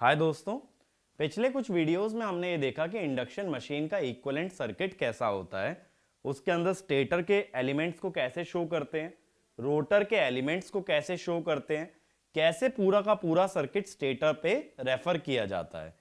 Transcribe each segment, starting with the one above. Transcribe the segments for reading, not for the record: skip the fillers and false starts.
हाय दोस्तों, पिछले कुछ वीडियोस में हमने ये देखा कि इंडक्शन मशीन का इक्विवेलेंट सर्किट कैसा होता है। उसके अंदर स्टेटर के एलिमेंट्स को कैसे शो करते हैं, रोटर के एलिमेंट्स को कैसे शो करते हैं, कैसे पूरा का पूरा सर्किट स्टेटर पे रेफर किया जाता है।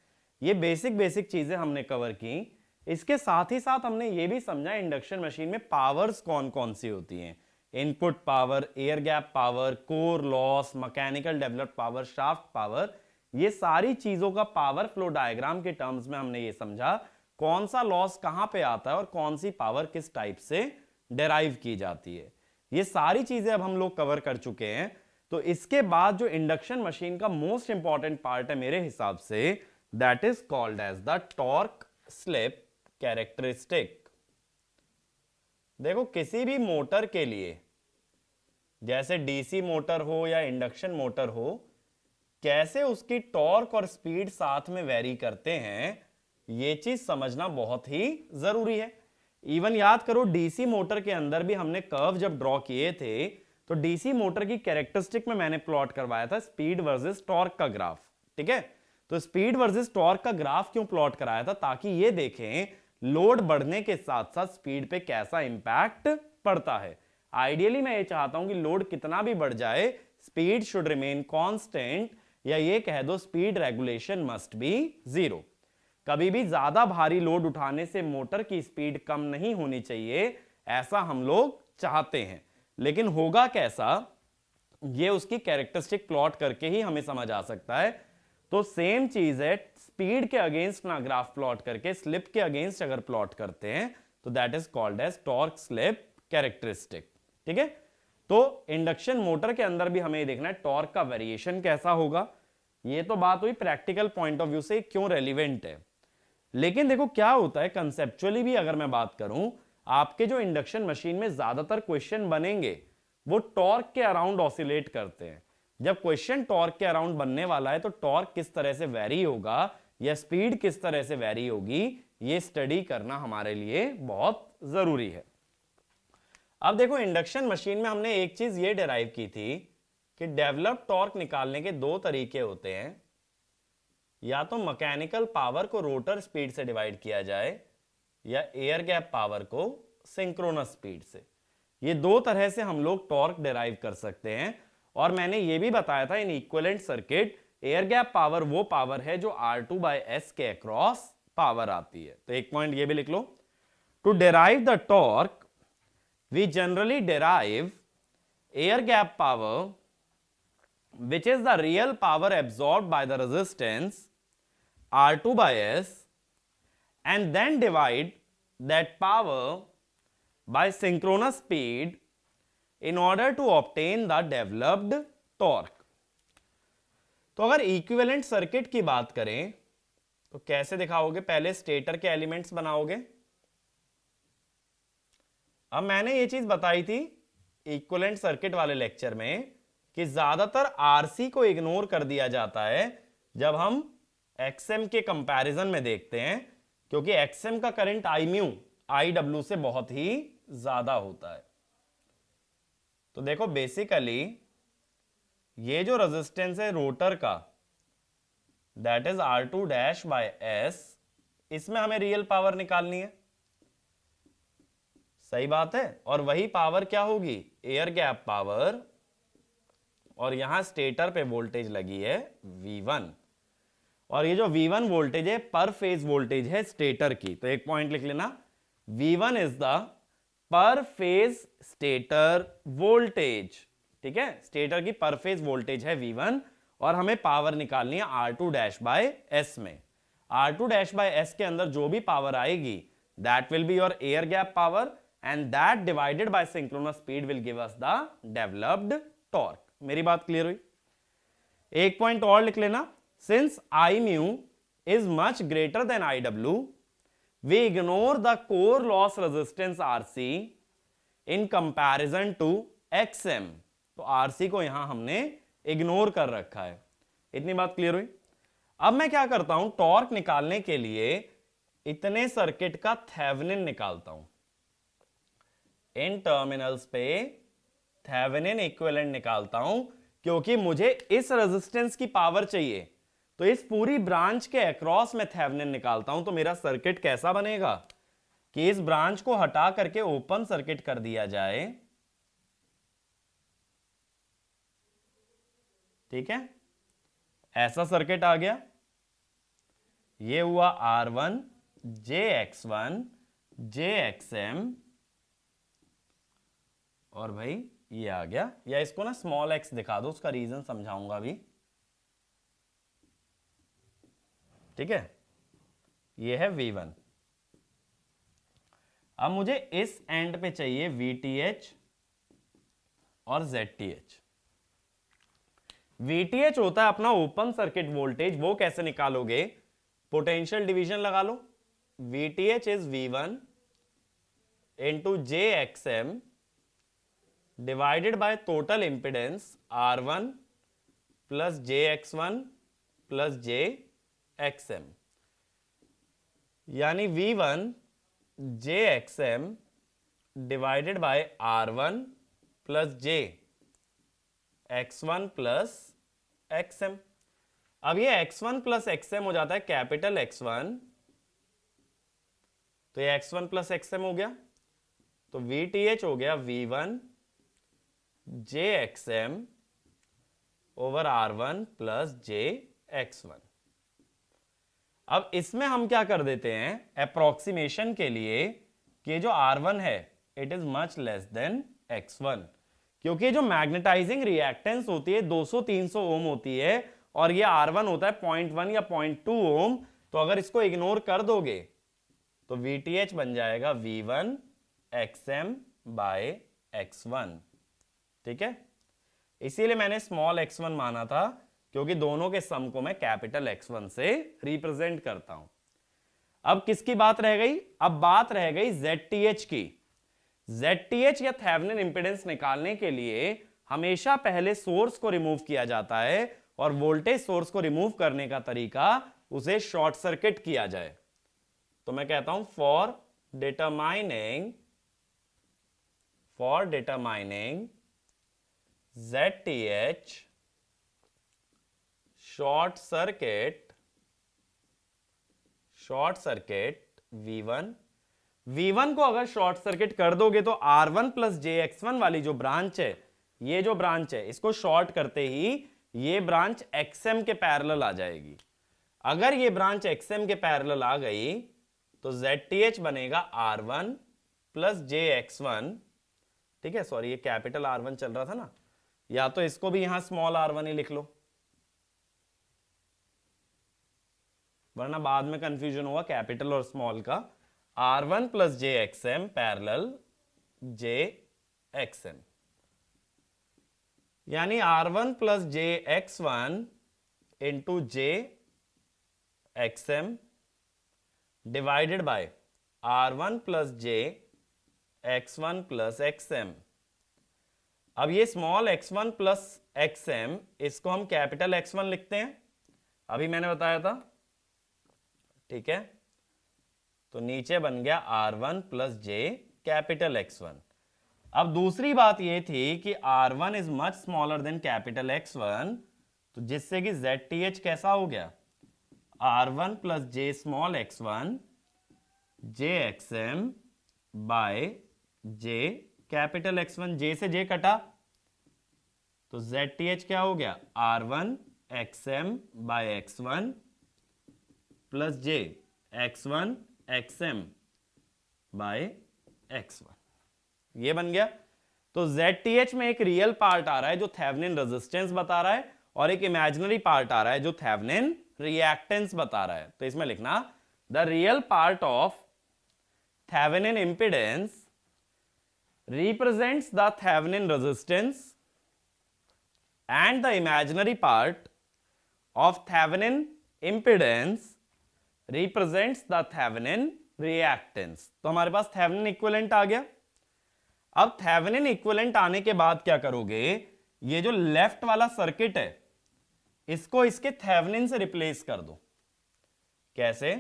ये बेसिक चीजें हमने कवर की। इसके साथ ही साथ हमने ये भी समझा इंडक्शन मशीन में पावर्स कौन कौन सी होती हैं। Input power, air gap power, core loss, mechanical developed power, shaft power. ये सारी चीजों का पावर फ्लो डायग्राम के टर्म्स में हमने ये समझा कौन सा लॉस कहां पे आता है और कौन सी पावर किस टाइप से डेराइव की जाती है। ये सारी चीजें अब हम लोग कवर कर चुके हैं। तो इसके बाद जो इंडक्शन मशीन का मोस्ट इंपॉर्टेंट पार्ट है मेरे हिसाब से, that is called as the torque slip characteristic. देखो, किसी भी मोटर के लिए, जैसे डीसी मोटर हो या इंडक्शन मोटर हो, कैसे उसकी टॉर्क और स्पीड साथ में वेरी करते हैं, यह चीज समझना बहुत ही जरूरी है। इवन याद करो, डीसी मोटर के अंदर भी हमने कर्व जब ड्रॉ किए थे तो डीसी मोटर की कैरेक्टरिस्टिक में मैंने प्लॉट करवाया था स्पीड वर्सेस टॉर्क का ग्राफ। ठीक है, तो स्पीड वर्सेस टॉर्क का ग्राफ क्यों प्लॉट कराया था? ताकि ये देखें लोड बढ़ने के साथ साथ स्पीड पे कैसा इंपैक्ट पड़ता है। आइडियली मैं ये चाहता हूं कि लोड कितना भी बढ़ जाए, स्पीड शुड रिमेन कांस्टेंट, या ये कह दो speed regulation must be zero. कभी भी ज्यादा भारी लोड उठाने से मोटर की स्पीड कम नहीं होनी चाहिए, ऐसा हम लोग चाहते हैं। लेकिन होगा कैसा, ये उसकी कैरेक्टरिस्टिक प्लॉट करके ही हमें समझ आ सकता है। तो सेम चीज है, स्पीड के अगेंस्ट ना ग्राफ प्लॉट करके स्लिप के अगेंस्ट अगर प्लॉट करते हैं तो that is called as torque slip characteristic. ठीक है, तो इंडक्शन मोटर के अंदर भी हमें देखना है टॉर्क का वेरिएशन कैसा होगा। ये तो बात हुई प्रैक्टिकल पॉइंट ऑफ व्यू से क्यों रेलिवेंट है। लेकिन देखो क्या होता है, कंसेप्चुअली भी अगर मैं बात करूं, आपके जो इंडक्शन मशीन में ज्यादातर क्वेश्चन बनेंगे वो टॉर्क के अराउंड ऑसिलेट करते हैं। जब क्वेश्चन टॉर्क के अराउंड बनने वाला है तो टॉर्क किस तरह से वेरी होगा या स्पीड किस तरह से वेरी होगी, ये स्टडी करना हमारे लिए बहुत जरूरी है। अब देखो, इंडक्शन मशीन में हमने एक चीज ये डेराइव की थी कि डेवलप टॉर्क निकालने के दो तरीके होते हैं। या तो मैकेनिकल पावर को रोटर स्पीड से डिवाइड किया जाए या एयर गैप पावर को सिंक्रोनस स्पीड से। ये दो तरह से हम लोग टॉर्क डेराइव कर सकते हैं। और मैंने ये भी बताया था in equivalent circuit, air gap power वो पावर है जो R2/S के अक्रॉस पावर आती है। तो एक पॉइंट ये भी लिख लो, to derive the torque we generally derive air gap power, which is the real power absorbed by the resistance R2/S, and then divide that power by synchronous speed in order to obtain the developed torque. तो अगर equivalent circuit की बात करें तो कैसे दिखाओगे? पहले stator के एलिमेंट्स बनाओगे। अब मैंने ये चीज बताई थी इक्विवेलेंट सर्किट वाले लेक्चर में कि ज्यादातर आरसी को इग्नोर कर दिया जाता है जब हम एक्सएम के कंपैरिजन में देखते हैं, क्योंकि एक्सएम का current I mu I W से बहुत ही ज्यादा होता है। तो देखो, बेसिकली ये जो रेजिस्टेंस है रोटर का, दैट इज R2-S, इसमें हमें रियल पावर निकालनी है। सही बात है। और वही पावर क्या होगी? Air gap power. और यहां स्टेटर पे वोल्टेज लगी है V1, और ये जो V1 वोल्टेज है पर फेज वोल्टेज है स्टेटर की। तो एक पॉइंट लिख लेना, V1 is the per phase stator voltage. ठीक है, स्टेटर की पर फेज वोल्टेज है V1 और हमें पावर निकालनी है R2-S में। R2-S के अंदर जो भी पावर आएगी that will be your air gap power, and that divided by synchronous speed will give us the developed torque. मेरी बात क्लियर हुई? एक पॉइंट और लिख लेना, since I mu is much greater than IW, we ignore the core loss resistance RC in comparison to XM. तो RC को यहां हमने इग्नोर कर रखा है। इतनी बात क्लियर हुई? अब मैं क्या करता हूं, टॉर्क निकालने के लिए इतने सर्किट का थेवेनिन निकालता हूं। इन टर्मिनल्स पे थेवेनिन इक्विवेलेंट निकालता हूं, क्योंकि मुझे इस रेजिस्टेंस की पावर चाहिए। तो इस पूरी ब्रांच के अक्रॉस में थेवेनिन निकालता हूं तो मेरा सर्किट कैसा बनेगा कि इस ब्रांच को हटा करके ओपन सर्किट कर दिया जाए, ठीक है, ऐसा सर्किट आ गया। ये हुआ R1 JX1 JXM, और भाई ये आ गया, या इसको ना स्मॉल x दिखा दो, उसका रीजन समझाऊंगा अभी, ठीक है। ये है V1। अब मुझे इस एंड पे चाहिए VTH और ZTH। VTH होता है अपना ओपन सर्किट वोल्टेज, वो कैसे निकालोगे, पोटेंशियल डिवीजन लगा लो। VTH is V1 into JXM divided by total impedance R1 plus JX1 plus JXM, यानी V1 JXM divided by R1 plus JX1 plus XM। अब ये X1 प्लस XM हो जाता है कैपिटल X1, तो ये X1 प्लस XM हो गया, तो VTH हो गया V1 JXM over R1 plus JX1। अब इसमें हम क्या कर देते हैं अप्रोक्सीमेशन के लिए कि जो R1 है it is much less than X1, क्योंकि जो मैग्नेटाइजिंग रिएक्टेंस होती है 200-300 ओम होती है और ये R1 होता है 0.1 या 0.2 ओम, तो अगर इसको इग्नोर कर दोगे तो VTH बन जाएगा V1 XM बाय X1, ठीक है। इसीलिए मैंने स्मॉल x1 माना था, क्योंकि दोनों के सम को मैं कैपिटल X1 से रिप्रेजेंट करता हूं। अब किसकी बात रह गई, अब बात रह गई ZTH की। ZTH या थेवेनिन इंपेडेंस निकालने के लिए हमेशा पहले सोर्स को रिमूव किया जाता है, और वोल्टेज सोर्स को रिमूव करने का तरीका उसे शॉर्ट सर्किट किया जाए। तो मैं कहता हूं for determining ZTH short circuit V1 को अगर शॉर्ट सर्किट कर दोगे तो R1 प्लस JX1 वाली जो ब्रांच है, ये जो ब्रांच है, इसको शॉर्ट करते ही ये ब्रांच XM के पैरेलल आ जाएगी। अगर ये ब्रांच XM के पैरेलल आ गई तो ZTH बनेगा R1 प्लस JX1, ठीक है। सॉरी, ये कैपिटल R1 चल रहा था ना, या तो इसको भी यहां स्मॉल R1 ही लिख लो, वरना बाद में कंफ्यूजन होगा कैपिटल और स्मॉल का। R1 plus JXM parallel JXM, यानी R1 plus JX1 into JXM divided by R1 plus JX1 plus XM। अब ये स्मॉल x1 प्लस XM, इसको हम कैपिटल X1 लिखते हैं, अभी मैंने बताया था, ठीक है। तो नीचे बन गया R1 plus J capital X1। अब दूसरी बात ये थी कि R1 is much smaller than capital X1, तो जिससे कि ZTH कैसा हो गया R1 plus J small x1 JXM by J capital X1। J से J कटा तो ZTH क्या हो गया R1 XM by X1 plus J X1 XM by X1, ये बन गया। तो ZTH में एक रियल पार्ट आ रहा है जो थेवेनिन रेजिस्टेंस बता रहा है, और एक इमेजिनरी पार्ट आ रहा है जो थेवेनिन रिएक्टेंस बता रहा है। तो इसमें लिखना the real part of Thevenin impedance represents the Thevenin resistance and the imaginary part of Thevenin impedance represents the Thevenin reactance। तो हमारे पास Thevenin इक्विवेलेंट आ गया। अब Thevenin इक्विवेलेंट आने के बाद क्या करोगे, ये जो लेफ्ट वाला सर्किट है इसको इसके Thevenin से रिप्लेस कर दो। कैसे,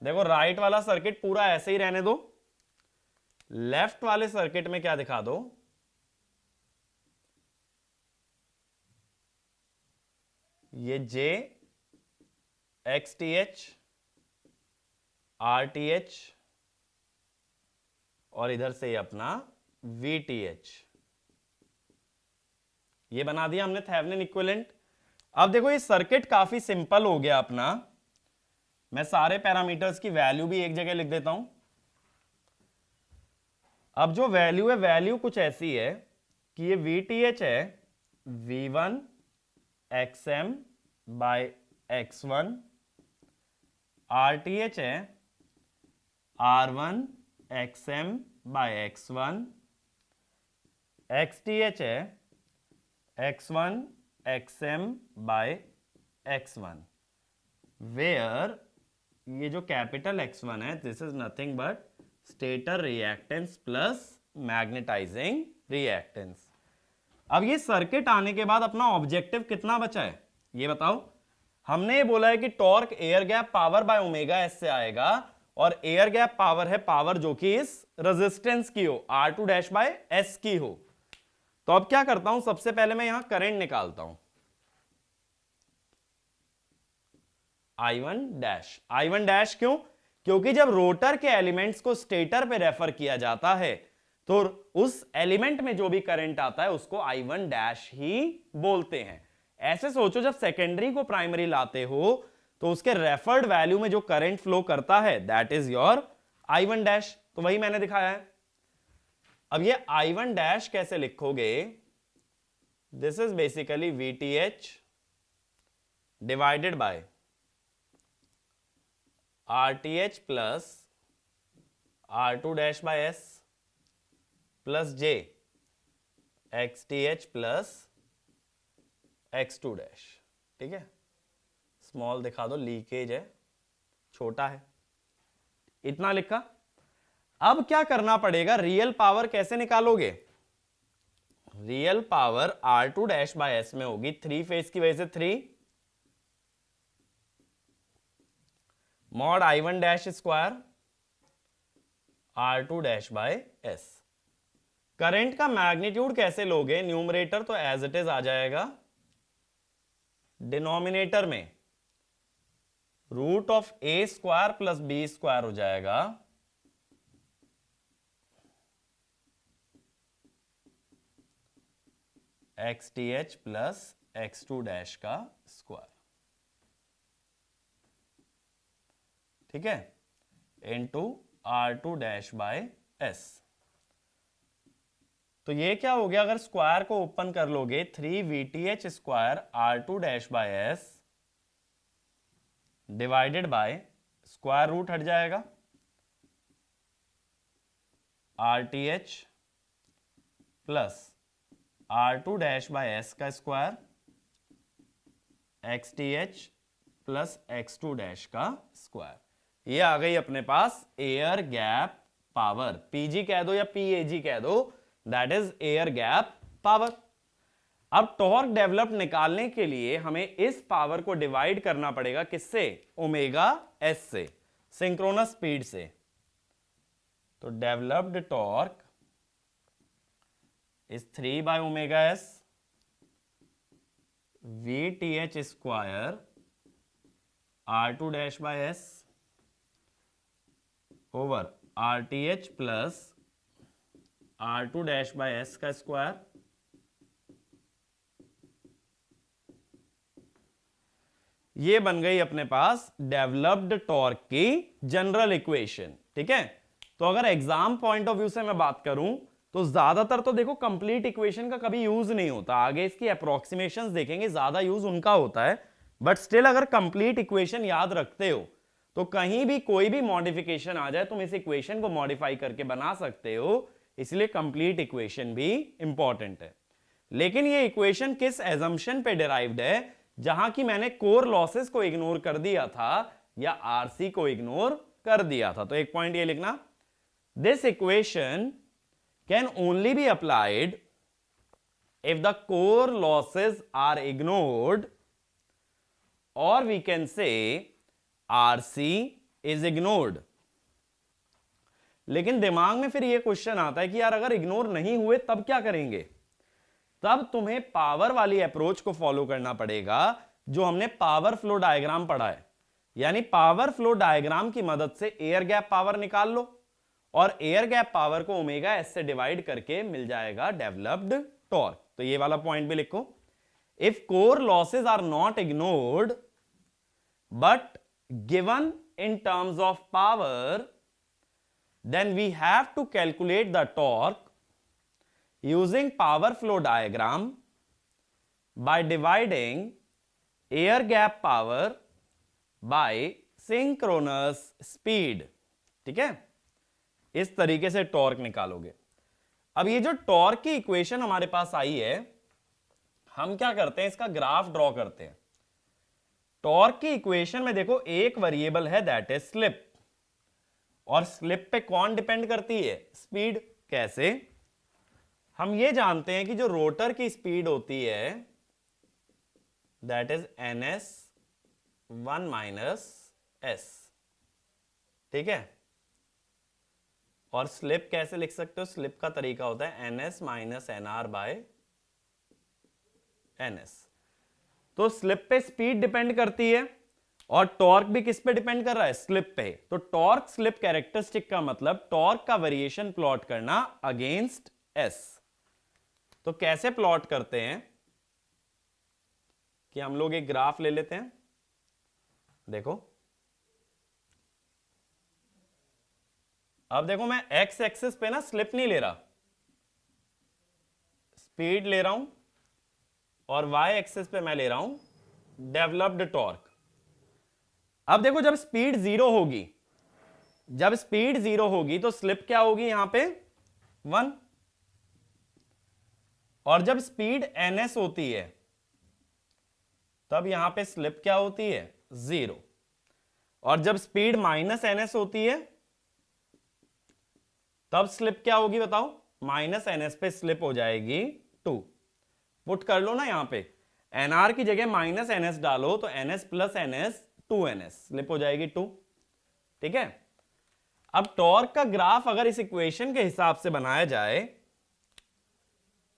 देखो राइट वाला सर्किट पूरा ऐसे ही रहने दो, लेफ्ट वाले सर्किट में क्या दिखा दो, ये J X T H R T H और इधर से अपना वी टी एच, ये बना दिया हमने थेवेनिन इक्विवेलेंट। अब देखो ये सर्किट काफी सिंपल हो गया अपना। मैं सारे पैरामीटर्स की वैल्यू भी एक जगह लिख देता हूं। अब जो वैल्यू है, वैल्यू कुछ ऐसी है कि ये वी टी एच है V1 XM by X1, RTH है R1 XM by X1, XTH है X1 XM by X1, where ये जो कैपिटल X1 है this is nothing but stator reactance plus magnetising reactance. अब ये सर्किट आने के बाद अपना ऑब्जेक्टिव कितना बचा है ये बताओ। हमने ये बोला है कि torque air gap power by omega S से आएगा, और एयर गैप पावर है पावर जो कि इस रेजिस्टेंस की हो, R2 डैश बाय एस की हो। तो अब क्या करता हूं, सबसे पहले मैं यहां करंट निकालता हूं, I1 डैश। क्यों? क्योंकि जब रोटर के एलिमेंट्स को स्टेटर पे रेफर किया जाता है तो उस एलिमेंट में जो भी करंट आता है उसको I1 डैश ही बोलते हैं। ऐसे सोचो, जब सेकेंडरी को प्राइमरी लाते हो तो उसके रेफर्ड वैल्यू में जो करंट फ्लो करता है that is your I1 dash. तो वही मैंने दिखाया है। अब ये I1 डैश कैसे लिखोगे, this is basically VTH divided by RTH plus R2 dash by S plus J XTH plus X2 dash. ठीक है, स्मॉल दिखा दो, लीकेज है, छोटा है, इतना लिखा। अब क्या करना पड़ेगा, रियल पावर कैसे निकालोगे? Real power R2 dash by S में होगी 3 फेज की वजह से 3 mod I1 dash square R2 dash by S। Current का मैग्नीट्यूड कैसे लोगे? न्यूमरेटर तो एज इट इज आ जाएगा, डिनोमिनेटर में root of A square plus B square हो जाएगा, XTH प्लस X2 डैश का स्क्वायर। ठीक है, into R2 dash by S। तो ये क्या हो गया, अगर स्क्वायर को ओपन कर लोगे 3VTH square R2 dash by S divided by square root हट जाएगा RTH plus R2 dash by S का square XTH plus X2 dash का स्क्वायर। ये आ गई अपने पास एयर गैप पावर, PG कह दो या PAG कह दो, that is air gap power. अब टॉर्क डेवलप निकालने के लिए हमें इस पावर को डिवाइड करना पड़ेगा किससे? ओमेगा एस से, सिंक्रोनस स्पीड से। तो developed torque is 3 by omega s VTH square R2 dash by S over RTH plus R2 dash by S का स्क्वायर। ये बन गई अपने पास डेवलप्ड टॉर्क की जनरल इक्वेशन। ठीक है, तो अगर एग्जाम पॉइंट ऑफ व्यू से मैं बात करूं तो ज्यादातर तो देखो कंप्लीट इक्वेशन का कभी यूज नहीं होता, आगे इसकी अप्रोक्सीमेशंस देखेंगे, ज्यादा यूज उनका होता है। बट स्टिल अगर कंप्लीट इक्वेशन याद रखते हो तो कहीं भी कोई भी मॉडिफिकेशन आ जाए तुम इस इक्वेशन को मॉडिफाई करके बना सकते हो, इसलिए कंप्लीट इक्वेशन भी इंपॉर्टेंट है। लेकिन ये इक्वेशन किस एजम्पशन पे डिराइव्ड है? जहां की मैंने कोर लॉसेस को इग्नोर कर दिया था या आरसी को इग्नोर कर दिया था। तो एक पॉइंट ये लिखना, this equation can only be applied if the core losses are ignored, or we can say RC is ignored। लेकिन दिमाग में फिर ये क्वेश्चन आता है कि यार अगर इग्नोर नहीं हुए तब क्या करेंगे? तब तुम्हें पावर वाली अप्रोच को फॉलो करना पड़ेगा, जो हमने पावर फ्लो डायग्राम पढ़ा है, यानी पावर फ्लो डायग्राम की मदद से एयर गैप पावर निकाल लो और एयर गैप पावर को ओमेगा एस से डिवाइड करके मिल जाएगा डेवलप्ड टॉर्क। तो ये वाला पॉइंट भी लिखो। If core losses are not ignored but given in terms of power, then we have to calculate the torque using power flow diagram by dividing air gap power by synchronous speed। ठीक है, इस तरीके से torque निकालोगे। अब ये जो torque की इक्वेशन हमारे पास आई है, हम क्या करते हैं, इसका ग्राफ ड्रॉ करते हैं। टॉर्क की इक्वेशन में देखो एक वेरिएबल है दैट इज स्लिप, और स्लिप पे कौन डिपेंड करती है, स्पीड। कैसे, हम ये जानते हैं कि जो रोटर की स्पीड होती है दैट इज ns1 - s। ठीक है, और स्लिप कैसे लिख सकते हो, स्लिप का तरीका होता है ns - nr/ns। तो स्लिप पे स्पीड डिपेंड करती है और टॉर्क भी किस पे डिपेंड कर रहा है, स्लिप पे। तो टॉर्क स्लिप कैरेक्टरिस्टिक का मतलब टॉर्क का वेरिएशन प्लॉट करना अगेंस्ट एस। तो कैसे प्लॉट करते हैं कि हम लोग एक ग्राफ ले लेते हैं। देखो, अब देखो मैं एक्स एक्सिस पे ना स्लिप नहीं ले रहा, स्पीड ले रहा हूं, और वाई एक्सिस पे मैं ले रहा हूं डेवलप्ड टॉर्क। अब देखो जब स्पीड जीरो होगी, जब स्पीड जीरो होगी तो स्लिप क्या होगी यहां पे 1, और जब स्पीड ns होती है तब यहां पे स्लिप क्या होती है 0, और जब स्पीड -ns होती है तब स्लिप क्या होगी बताओ, -ns पे स्लिप हो जाएगी 2। पुट कर लो ना यहां पे, nr की जगह -ns डालो तो ns + ns 2ns, स्लिप हो जाएगी 2। ठीक है, अब टॉर्क का ग्राफ अगर इस इक्वेशन के हिसाब से बनाया जाए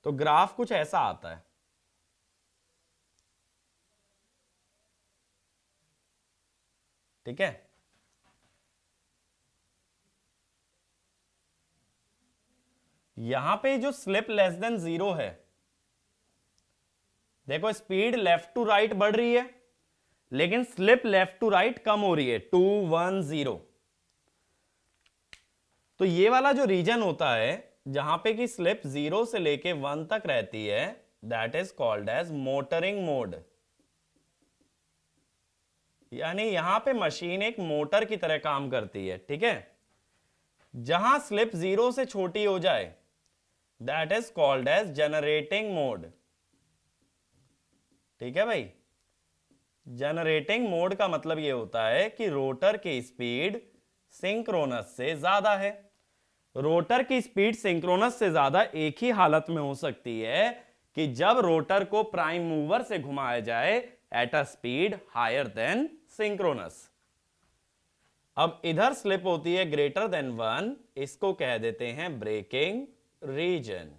तो ग्राफ कुछ ऐसा आता है। ठीक है, यहां पे जो स्लिप लेस देन 0 है, देखो स्पीड लेफ्ट टू राइट बढ़ रही है लेकिन स्लिप लेफ्ट टू राइट कम हो रही है 2 1 0। तो ये वाला जो रीजन होता है जहां पे कि स्लिप 0 से लेके 1 तक रहती है that is called as motoring mode. यानी यहां पे मशीन एक मोटर की तरह काम करती है। ठीक है, जहां स्लिप 0 से छोटी हो जाए that is called as generating mode. ठीक है भाई, जनरेटिंग मोड का मतलब यह होता है कि रोटर की स्पीड सिंक्रोनस से ज्यादा है। रोटर की स्पीड सिंक्रोनस से ज्यादा एक ही हालत में हो सकती है कि जब रोटर को प्राइम मूवर से घुमाया जाए at a speed higher than synchronous. अब इधर स्लिप होती है ग्रेटर देन 1, इसको कह देते हैं ब्रेकिंग रीजन,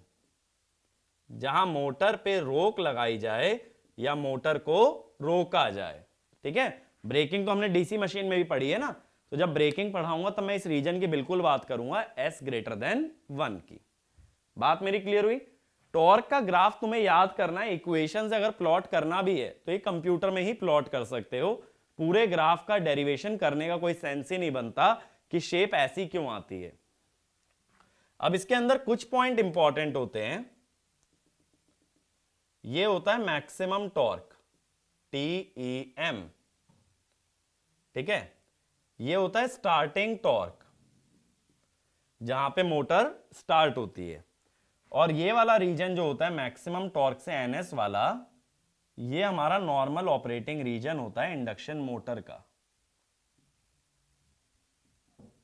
जहां मोटर पे रोक लगाई जाए या मोटर को रोका जाए। ठीक है, ब्रेकिंग तो हमने डीसी मशीन में भी पढ़ी है ना, तो जब ब्रेकिंग पढ़ाऊंगा तब मैं इस रीजन की बिल्कुल बात करूंगा s ग्रेटर देन 1 की। बात मेरी क्लियर हुई। टॉर्क का ग्राफ तुम्हें याद करना है, इक्वेशन से अगर प्लॉट करना भी है तो ये कंप्यूटर में ही प्लॉट कर सकते हो। पूरे ग्राफ का डेरिवेशन करने का कोई सेंस ही नहीं बनता कि शेप ऐसी क्यों आती है। अब इसके अंदर कुछ पॉइंट इंपॉर्टेंट होते हैं। ये होता है मैक्सिमम टॉर्क TEM। ठीक है, ये होता है स्टार्टिंग टॉर्क, जहां पे मोटर स्टार्ट होती है, और ये वाला रीजन जो होता है मैक्सिमम टॉर्क से NS वाला, ये हमारा नॉर्मल ऑपरेटिंग रीजन होता है इंडक्शन मोटर का।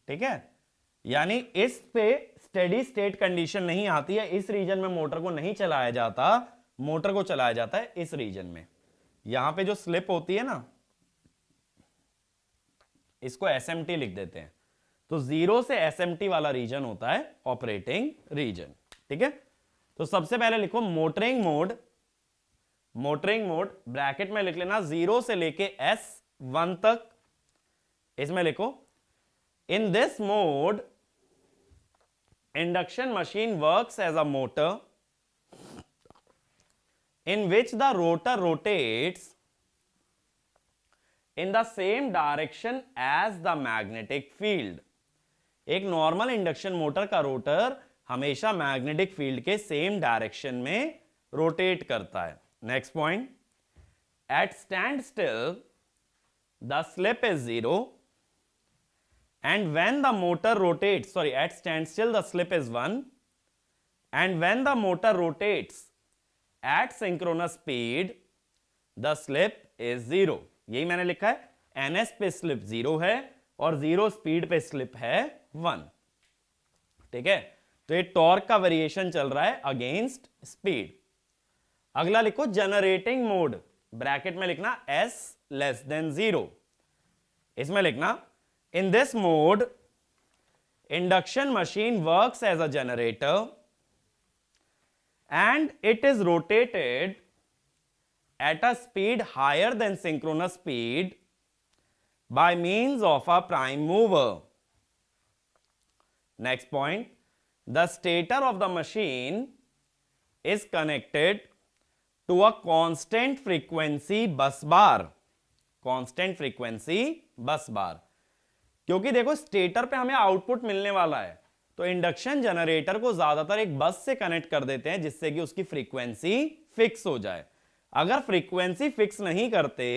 ठीक है, यानी इस पे स्टेडी स्टेट कंडीशन नहीं आती है, इस रीजन में मोटर को नहीं चलाया जाता, मोटर को चलाया जाता है इस रीजन में। यहां पे जो स्लिप होती है ना, इसको SMT लिख देते हैं। तो 0 से SMT वाला रीजन होता है ऑपरेटिंग रीजन। ठीक है, तो सबसे पहले लिखो motoring mode motoring mode bracket में लिख लेना 0 से लेके S1 तक, इसमें लिखो in this mode induction machine works as a motor in which the rotor rotates in the same direction as the magnetic field. एक नॉर्मल इंडक्शन मोटर का रोटर हमेशा मैग्नेटिक फील्ड के सेम डायरेक्शन में rotate करता है. Next point, at standstill the slip is 0 and when the motor rotates, sorry, at standstill the slip is 1 and when the motor rotates at synchronous speed the slip is 0. यही मैंने लिखा है, ns pay slip 0 है और 0 speed pay slip है 1. ठीक है, तो ये टॉर्क का वेरिएशन चल रहा है अगेंस्ट स्पीड. अगला लिखो जनरेटिंग मोड, ब्रैकेट में लिखना s लेस देन 0. इसमें लिखना in this mode induction machine works as a generator and it is rotated at a speed higher than synchronous speed by means of a prime mover. Next point, the stator of the machine is connected to a constant frequency bus bar. Constant frequency bus bar. क्योंकि देखो stator पे हमें output मिलने वाला है, तो induction generator को ज्यादातर एक बस से कनेक्ट कर देते हैं जिससे कि उसकी फ्रीक्वेंसी फिक्स हो जाए. अगर फ्रीक्वेंसी फिक्स नहीं करते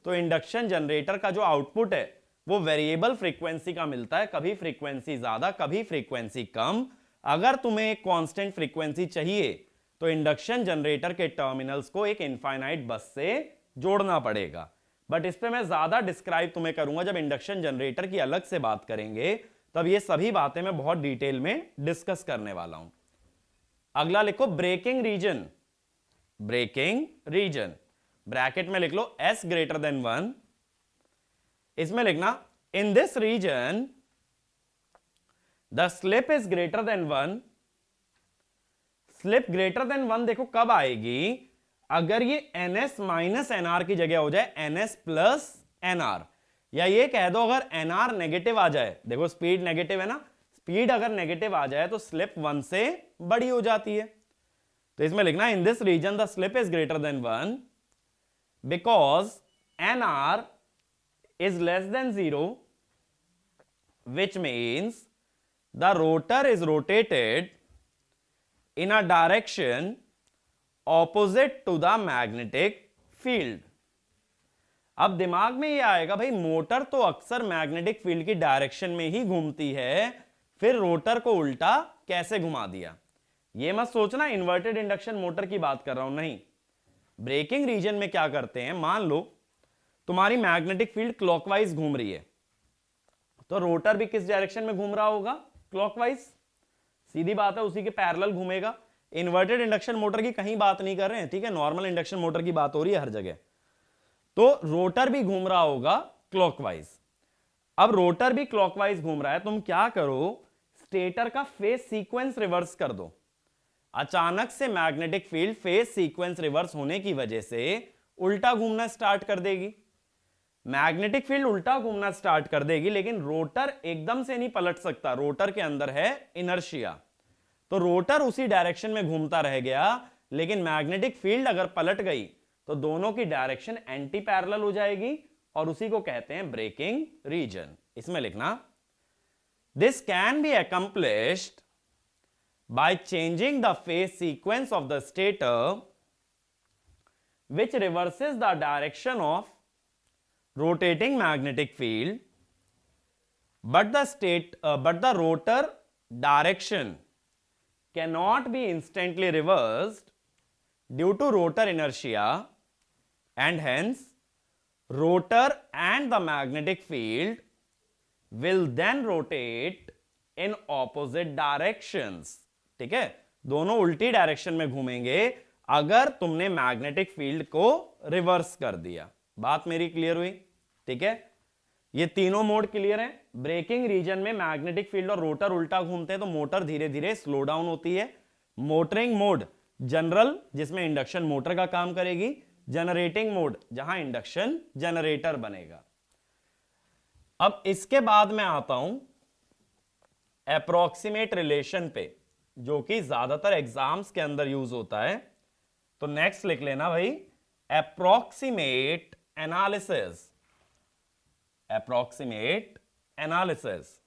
तो इंडक्शन जनरेटर का जो आउटपुट है वो वेरिएबल फ्रीक्वेंसी का मिलता है, कभी फ्रीक्वेंसी ज्यादा कभी फ्रीक्वेंसी कम. अगर तुम्हें एक कांस्टेंट फ्रीक्वेंसी चाहिए तो इंडक्शन जनरेटर के टर्मिनल्स को एक इनफाइनाइट बस से जोड़ना पड़ेगा. बट इस पे मैं ज्यादा डिस्क्राइब तुम्हें करूंगा जब इंडक्शन जनरेटर की अलग से बात करेंगे, तब ये सभी बातें मैं बहुत डिटेल में डिस्कस करने वाला हूं. अगला लिखो braking region. Braking region bracket में लिख लो S ग्रेटर देन 1. इसमें लिखना in this region the slip is greater than 1. Slip greater than 1 देखो कब आएगी, अगर ये ns माइनस एनआर की जगह हो जाए ns प्लस एनआर, या ये कह दो अगर एनआर नेगेटिव आ जाए. देखो स्पीड नेगेटिव है ना, स्पीड अगर नेगेटिव आ जाए तो स्लिप 1 से बड़ी हो जाती है. तो इसमें लिखना in this region the slip is greater than 1 because NR is less than 0 which means the rotor is rotated in a direction opposite to the magnetic field. अब दिमाग में ये आएगा भाई मोटर तो अक्सर मैग्नेटिक फील्ड की डायरेक्शन में ही घूमती है, फिर रोटर को उल्टा कैसे घुमा दिया. ये मत सोचना इन्वर्टेड इंडक्शन मोटर की बात कर रहा हूं, नहीं. ब्रेकिंग रीजन में क्या करते हैं, मान लो तुम्हारी मैग्नेटिक फील्ड क्लॉकवाइज घूम रही है, तो रोटर भी किस डायरेक्शन में घूम रहा होगा, क्लॉकवाइज. सीधी बात है, उसी के पैरेलल घूमेगा. इन्वर्टेड इंडक्शन मोटर की कहीं बात नहीं कर रहे हैं, ठीक है, नॉर्मल इंडक्शन मोटर की बात हो रही है हर जगह. तो रोटर भी घूम रहा होगा क्लॉकवाइज. अब रोटर भी क्लॉकवाइज घूम रहा है, तुम क्या करो, स्टेटर का फेज सीक्वेंस रिवर्स कर दो. अचानक से magnetic field phase sequence reverse होने की वजह से उल्टा घूमना स्टार्ट कर देगी. मैग्नेटिक फील्ड उल्टा घूमना स्टार्ट कर देगी, लेकिन रोटर एकदम से नहीं पलट सकता, रोटर के अंदर है इनर्शिया. तो रोटर उसी डायरेक्शन में घूमता रह गया, लेकिन मैग्नेटिक फील्ड अगर पलट गई तो दोनों की डायरेक्शन एंटी पैरेलल हो जाएगी, और उसी को कहते हैं ब्रेकिंग रीजन. इसमें लिखना this can be accomplished by changing the phase sequence of the stator which reverses the direction of rotating magnetic field, but the rotor direction cannot be instantly reversed due to rotor inertia, and hence rotor and the magnetic field will then rotate in opposite directions. ठीक है, दोनों उल्टी direction में घूमेंगे अगर तुमने magnetic field को reverse कर दिया. बात मेरी क्लियर हुई, ठीक है. ये तीनों मोड क्लियर है. ब्रेकिंग रीजन में मैग्नेटिक फील्ड और रोटर उल्टा घूमते हैं तो मोटर धीरे धीरे स्लो डाउन होती है. मोटरिंग मोड जनरल जिसमें इंडक्शन मोटर का काम करेगी, जनरेटिंग मोड जहां इंडक्शन जनरेटर बनेगा। अब इसके बाद मैं आता हूं अप्रोक्सीमेट रिलेशन पे, जो कि ज्यादातर एग्जाम्स के अंदर यूज होता है। तो नेक्स्ट लिख लेना भाई, अप्रोक्सीमेट एनालिसिस। Approximate analysis.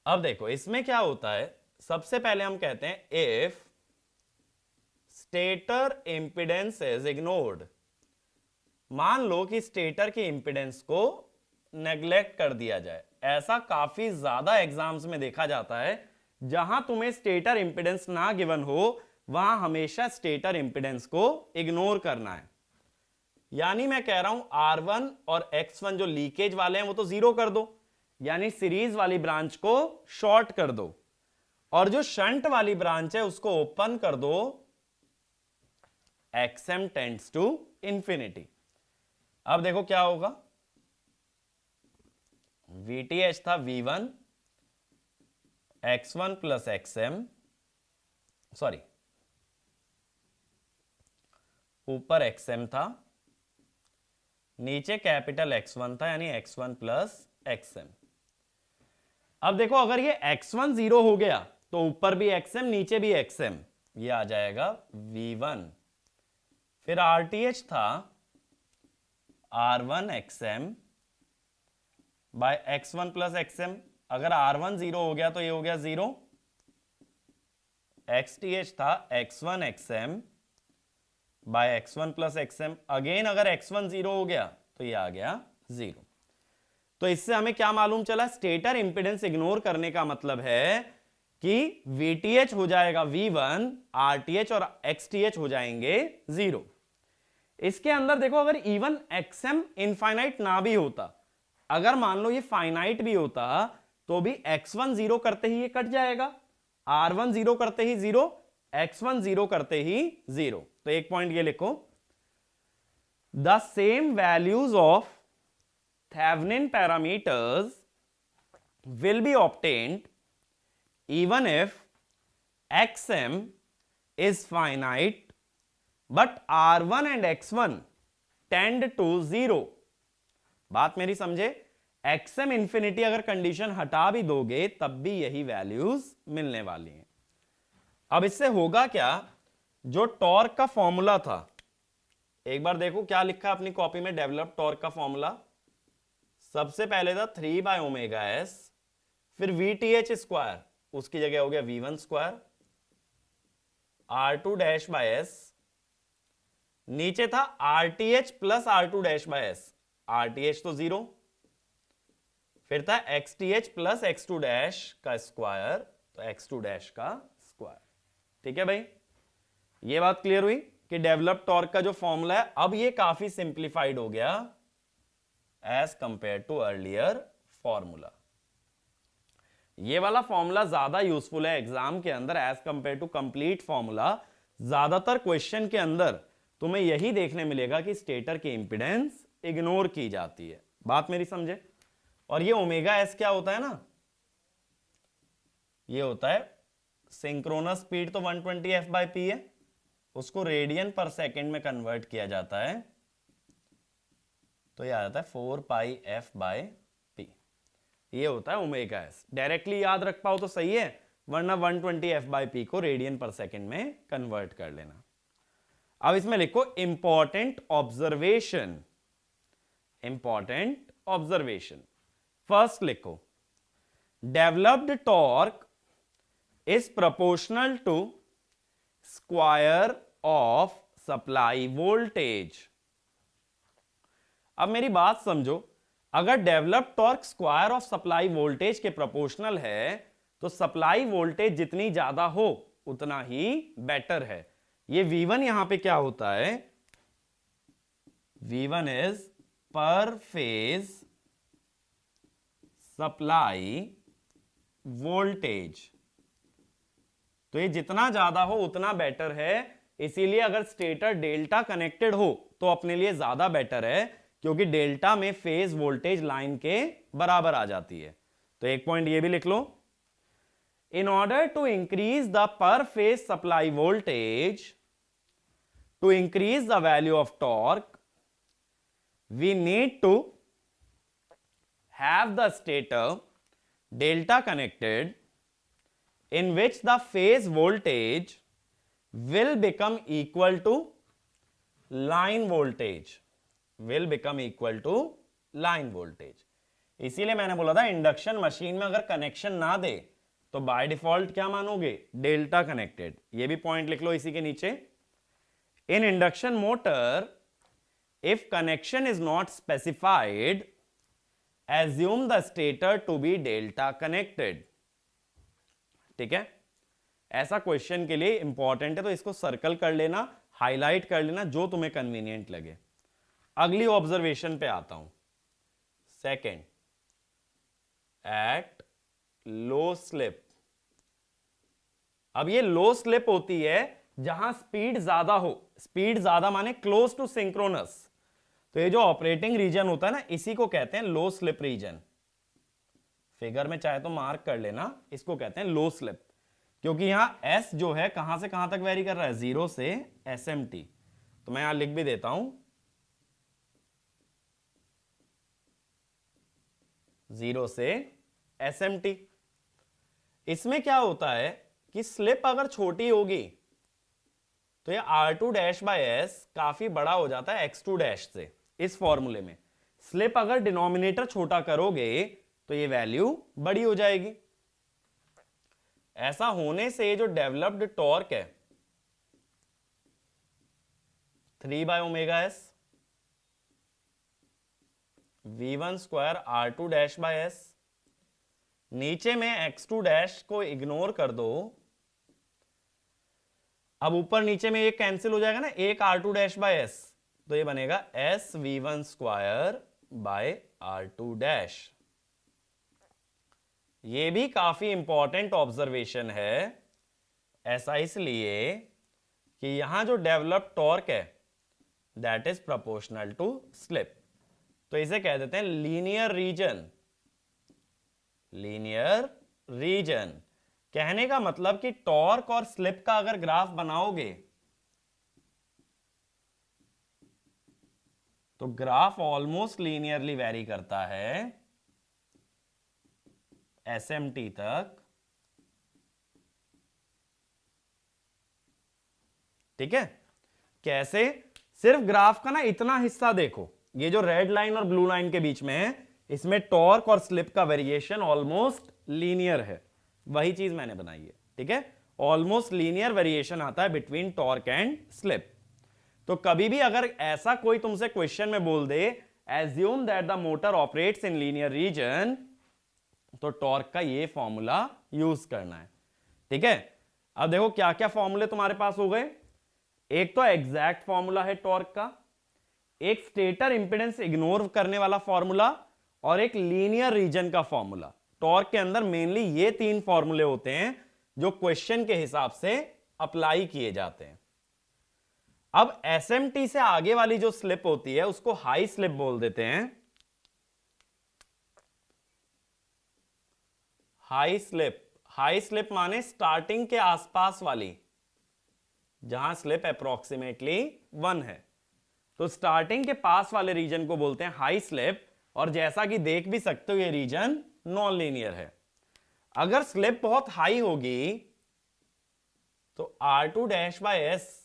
अब देखो इसमें क्या होता है, सबसे पहले हम कहते हैं if stator impedance is ignored. मान लो कि स्टेटर की इंपिडेंस को नेग्लेक्ट कर दिया जाए। ऐसा काफी ज्यादा एग्जाम्स में देखा जाता है, जहां तुम्हें स्टेटर इंपिडेंस ना गिवन हो वहां हमेशा स्टेटर इंपिडेंस को इग्नोर करना है। यानी मैं कह रहा हूं R1 और X1 जो लीकेज वाले हैं वो तो जीरो कर दो, यानी सीरीज वाली ब्रांच को शॉर्ट कर दो, और जो शंट वाली ब्रांच है उसको ओपन कर दो XM टेंड्स टू इंफिनिटी। अब देखो क्या होगा, VTH था V1 X1 plus XM, sorry ऊपर XM था, नीचे कैपिटल X1 था, यानी X1 प्लस XM। अब देखो अगर ये X1 जीरो हो गया तो ऊपर भी XM नीचे भी XM, ये आ जाएगा V1। फिर RTH था R1 XM by X1 plus XM। अगर R1 जीरो हो गया तो ये हो गया जीरो। XTH था X1 XM by X1 plus XM। Again अगर X1 जीरो हो गया तो ये आ गया जीरो। तो इससे हमें क्या मालूम चला, स्टेटर इंपिडेंस इग्नोर करने का मतलब है कि VTH हो जाएगा V1, RTH और XTH हो जाएंगे जीरो। इसके अंदर देखो अगर इवन XM इनफाइनाइट ना भी होता, अगर मान लो ये फाइनाइट भी होता तो भी X1 जीरो करते ही ये कट जाएगा, R1 जीरो करते ही जीरो, X1 जीरो करते ही जीरो। तो एक पॉइंट ये लिखो, the same values of Thevenin parameters will be obtained even if XM is finite but R1 and X1 tend to zero। बात मेरी समझे, XM इंफिनिटी अगर कंडीशन हटा भी दोगे तब भी यही वैल्यूज मिलने वाली हैं। अब इससे होगा क्या, जो टॉर्क का फॉर्मूला था, एक बार देखो क्या लिखा अपनी कॉपी में, डेवलप टॉर्क का फॉर्मूला। सबसे पहले था 3 बाय ओमेगा एस, फिर VTH स्क्वायर, उसकी जगह हो गया V1 square, R2 dash by S, नीचे था RTH plus R2 dash by S, RTH तो जीरो, फिर था XTH प्लस X2 डैश का स्क्वायर, तो X2 डैश का स्क्वायर। ठीक है भाई, ये बात क्लियर हुई कि डेवलप टॉर्क का जो फॉर्मूला है अब ये काफी सिंप्लीफाइड हो गया as compare to earlier formula. ये वाला फॉर्मूला ज्यादा यूजफुल है एग्जाम के अंदर as compare to complete formula. ज्यादातर क्वेश्चन के अंदर तुम्हें यही देखने मिलेगा कि स्टेटर की इंपिडेंस इग्नोर की जाती है। बात मेरी समझे। और ये ओमेगा एस क्या होता है ना, ये होता है सिंक्रोनस स्पीड, तो 120 f बाई पी है, उसको रेडियन पर सेकेंड में कन्वर्ट किया जाता है, तो ये आ जाता है 4 पाई f बाय पी। ये होता है ओमेगा एस। डायरेक्टली याद रख पाओ तो सही है, वरना 120 f बाय पी को रेडियन पर सेकेंड में कन्वर्ट कर लेना। अब इसमें लिखो important observation. Important observation first लिखो, developed torque is proportional to square of supply voltage. अब मेरी बात समझो, अगर develop torque square of supply voltage के प्रोपोर्शनल है तो सप्लाई वोल्टेज जितनी ज्यादा हो उतना ही बेटर है। ये V1 यहां पे क्या होता है, V1 इज पर फेज सप्लाई वोल्टेज। तो ये जितना ज्यादा हो उतना बेटर है, इसीलिए अगर स्टेटर डेल्टा कनेक्टेड हो तो अपने लिए ज्यादा बेटर है, क्योंकि डेल्टा में फेज वोल्टेज लाइन के बराबर आ जाती है। तो एक पॉइंट ये भी लिख लो, in order to increase the per phase supply voltage, to increase the value of torque, we need to have the stator delta connected, in which the phase voltage will become equal to line voltage, will become equal to line voltage। इसीलिए मैंने बोला था induction machine में अगर connection ना दे तो by default क्या मानोगे, डेल्टा कनेक्टेड। ये भी पॉइंट लिख लो इसी के नीचे। इन induction motor, if connection is not specified, assume the stator to be delta connected। ठीक है, ऐसा क्वेश्चन के लिए इंपॉर्टेंट है तो इसको सर्कल कर लेना, हाईलाइट कर लेना, जो तुम्हें कन्वीनियंट लगे। अगली ऑब्जर्वेशन पे आता हूं, सेकंड, एट लो स्लिप। अब ये लो स्लिप होती है जहां स्पीड ज्यादा हो, स्पीड ज्यादा माने क्लोज टू सिंक्रोनस। तो ये जो ऑपरेटिंग रीजन होता है ना, इसी को कहते हैं लो स्लिप रीजन। फिगर में चाहे तो मार्क कर लेना, इसको कहते हैं लो स्लिप, क्योंकि यहां एस जो है कहां से कहां तक वेरी कर रहा है, 0 से SMT। तो मैं यहां लिख भी देता हूं 0 से SMT। इसमें क्या होता है कि स्लिप अगर छोटी होगी तो ये R2 डैश बाय एस काफी बड़ा हो जाता है X2 डैश से। इस फॉर्मूले में स्लिप अगर डिनोमिनेटर छोटा करोगे तो ये वैल्यू बड़ी हो जाएगी। ऐसा होने से जो डेवलप्ड टॉर्क है 3/ωs V1 square R2 dash by S, नीचे में X2 डैश को इग्नोर कर दो। अब ऊपर नीचे में ये कैंसिल हो जाएगा ना, एक R2 डैश बाय एस, तो ये बनेगा SV1 square by R2 dash. ये भी काफी इंपॉर्टेंट ऑब्जर्वेशन है, ऐसा इसलिए कि यहां जो डेवलप टॉर्क है that is proportional to slip. तो इसे कह देते हैं लीनियर रीजन। लीनियर रीजन कहने का मतलब कि टॉर्क और स्लिप का अगर ग्राफ बनाओगे तो ग्राफ ऑलमोस्ट लीनियरली वेरी करता है SMT तक। ठीक है, कैसे, सिर्फ ग्राफ का ना इतना हिस्सा देखो, ये जो रेड लाइन और ब्लू लाइन के बीच में है, इसमें टॉर्क और स्लिप का वेरिएशन ऑलमोस्ट लीनियर है। वही चीज मैंने बनाई है। ठीक है, ऑलमोस्ट लीनियर वेरिएशन आता है बिटवीन टॉर्क एंड स्लिप। तो कभी भी अगर ऐसा कोई तुमसे क्वेश्चन में बोल दे assume that the motor operates in linear region, तो टॉर्क का ये फॉर्मूला यूज करना है। ठीक है, अब देखो क्या क्या फॉर्मूले तुम्हारे पास हो गए। एक तो एग्जैक्ट फॉर्मूला है टॉर्क का, एक स्टेटर इंपेडेंस इग्नोर करने वाला फॉर्मूला, और एक लीनियर रीजन का फॉर्मूला। टॉर्क के अंदर मेनली ये 3 फॉर्मूले होते हैं जो क्वेश्चन के हिसाब से अप्लाई किए जाते हैं। अब SMT से आगे वाली जो स्लिप होती है उसको हाई स्लिप बोल देते हैं। हाई स्लिप, हाई स्लिप माने स्टार्टिंग के आसपास वाली, जहां स्लिप अप्रोक्सीमेटली 1 है। तो स्टार्टिंग के पास वाले रीजन को बोलते हैं हाई स्लिप, और जैसा कि देख भी सकते हो ये रीजन नॉन लीनियर है। अगर स्लिप बहुत हाई होगी तो R2 dash by S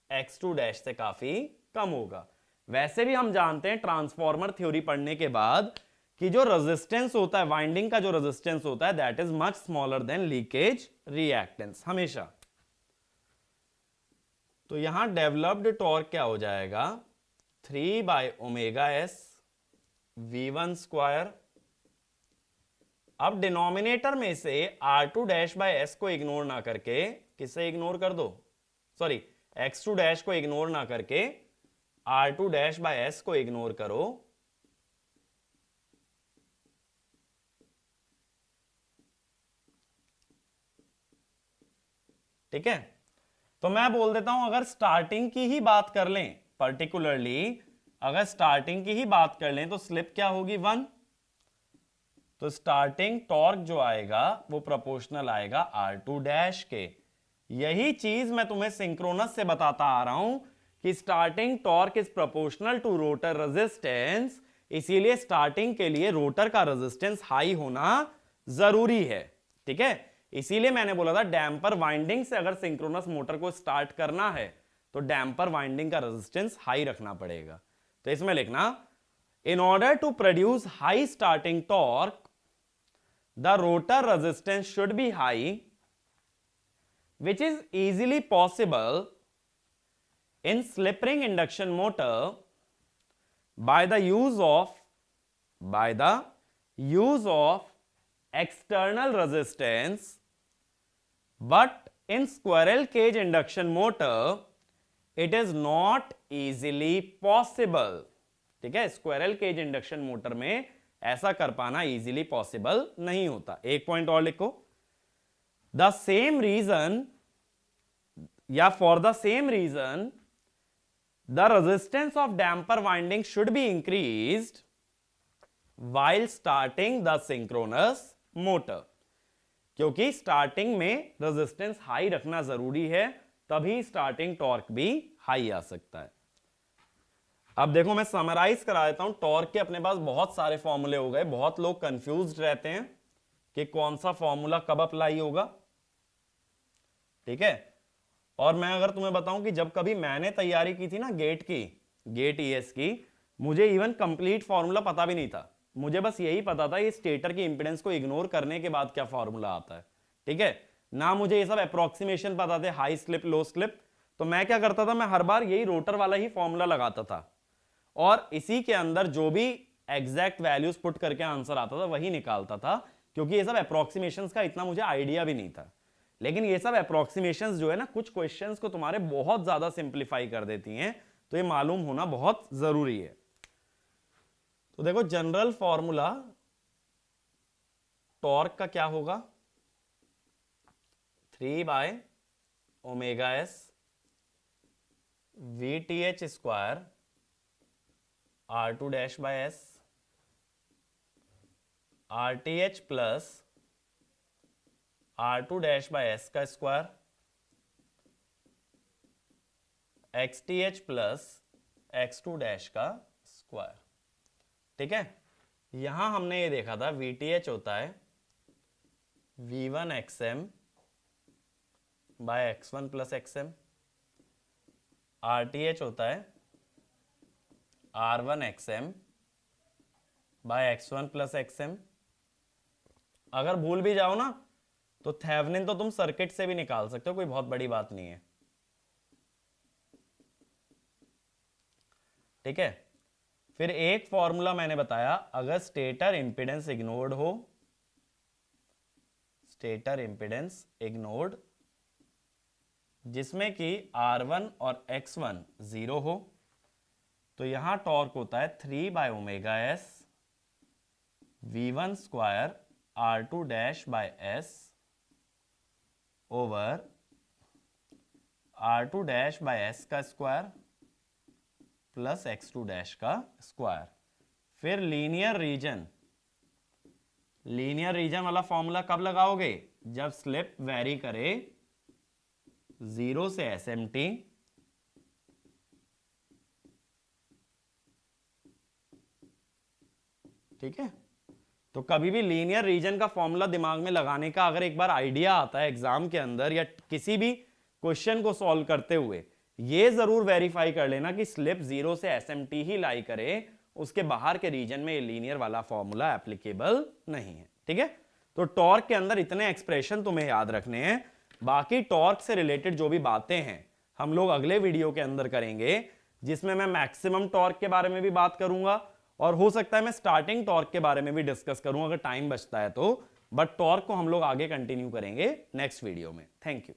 X2 dash से काफी कम होगा। वैसे भी हम जानते हैं ट्रांसफॉर्मर थ्योरी पढ़ने के बाद कि जो रेजिस्टेंस होता है, वाइंडिंग का जो रेजिस्टेंस होता है, that is much smaller then leakage reactance हमेशा। तो यहां डेवलप्ड टॉर्क क्या हो जाएगा, 3/ωs V1 स्क्वायर। अब डिनोमिनेटर में से R2 डैश बाय एस को इग्नोर ना करके, किसे इग्नोर कर दो, सॉरी X2 डैश को इग्नोर ना करके R2 डैश बाय एस को इग्नोर करो। ठीक है, तो मैं बोल देता हूं अगर स्टार्टिंग की ही बात कर लें, पर्टिकुलरली अगर स्टार्टिंग की ही बात कर लें तो स्लिप क्या होगी 1। तो स्टार्टिंग टॉर्क जो आएगा वो प्रोपोर्शनल आएगा R2 डैश के। यही चीज मैं तुम्हें सिंक्रोनस से बताता आ रहा हूं कि starting torque is proportional to rotor resistance, इसीलिए स्टार्टिंग के लिए रोटर का रेजिस्टेंस हाई होना जरूरी है। ठीक है, इसीलिए मैंने बोला था डैम्पर वाइंडिंग से अगर सिंक्रोनस मोटर को स्टार्ट करना है तो डैम्पर वाइंडिंग का रेजिस्टेंस हाई रखना पड़ेगा। तो इसमें लिखना in order to produce high starting torque the rotor resistance should be high which is easily possible in slip ring induction motor by the use of external resistance, but in squirrel cage induction motor it is not easily possible। ठीक है, squirrel cage induction motor में ऐसा कर पाना easily possible नहीं होता। एक point और लिखो, the same reason या for the same reason the resistance of damper winding should be increased while starting the synchronous motor। क्योंकि स्टार्टिंग में रेजिस्टेंस हाई रखना जरूरी है, तभी स्टार्टिंग टॉर्क भी हाई आ सकता है। अब देखो मैं समराइज करा देता हूं, टॉर्क के अपने पास बहुत सारे फॉर्मूले हो गए, बहुत लोग कंफ्यूज्ड रहते हैं कि कौन सा फॉर्मूला कब अप्लाई होगा। ठीक है, और मैं अगर तुम्हें बताऊं कि जब कभी मैंने तैयारी की थी ना गेट ईएस की, मुझे इवन कंप्लीट फॉर्मूला पता भी नहीं था। मुझे बस यही पता था ये स्टेटर की इंपेडेंस को इग्नोर करने के बाद क्या फॉर्मूला आता है। ठीक है ना, मुझे ये सब अप्रोक्सीमेशन पता थे, हाई स्लिप लो स्लिप। तो मैं क्या करता था, मैं हर बार यही रोटर वाला ही फॉर्मूला लगाता था और इसी के अंदर जो भी एग्जैक्ट वैल्यूज पुट करके आंसर आता था वही निकालता था, क्योंकि ये सब अप्रोक्सीमेशंस का इतना मुझे आइडिया भी नहीं था। लेकिन ये सब अप्रोक्सीमेशंस जो है ना, कुछ क्वेश्चंस को तुम्हारे बहुत ज्यादा सिंप्लीफाई कर देती हैं, तो ये मालूम होना बहुत जरूरी है। तो देखो जनरल फॉर्मूला टॉर्क का क्या होगा, 3/ω/s VTH square R2 dash by S RTH plus R2 dash by S का square XTH plus X2 dash का स्क्वायर। ठीक है, यहां हमने ये देखा था VTH होता है V1 XM by X1 plus XM, RTH होता है R1 XM by X1 plus XM। अगर भूल भी जाओ ना तो थेवेनिन तो तुम सर्किट से भी निकाल सकते हो, कोई बहुत बड़ी बात नहीं है। ठीक है, फिर एक फॉर्मूला मैंने बताया, अगर स्टेटर इंपेडेंस इग्नोर्ड हो, स्टेटर इंपेडेंस इग्नोर्ड जिसमें कि R1 और X1 0 हो, तो यहां टॉर्क होता है 3/ω/s V1 square R2 dash by S over R2 dash by S का स्क्वायर प्लस X2 डैश का स्क्वायर। फिर लीनियर रीजन वाला फॉर्मूला कब लगाओगे, जब स्लिप वेरी करे 0 से SMT ठीक है, तो कभी भी लीनियर रीजन का फॉर्मूला दिमाग में लगाने का अगर एक बार आइडिया आता है एग्जाम के अंदर या किसी भी क्वेश्चन को सॉल्व करते हुए, ये जरूर वेरीफाई कर लेना कि स्लिप 0 से SMT ही लाई करे, उसके बाहर के रीजन में ये लीनियर वाला फॉर्मूला एप्लीकेबल नहीं है। ठीक है, तो टॉर्क के अंदर इतने एक्सप्रेशन तुम्हें याद रखने हैं, बाकी टॉर्क से रिलेटेड जो भी बातें हैं हम लोग अगले वीडियो के अंदर करेंगे, जिसमें मैं मैक्सिमम टॉर्क के बारे में भी बात करूंगा और हो सकता है मैं स्टार्टिंग टॉर्क के बारे में भी डिस्कस करूं अगर टाइम बचता है तो, बट टॉर्क को हम लोग आगे कंटिन्यू करेंगे नेक्स्ट वीडियो में। Thank you.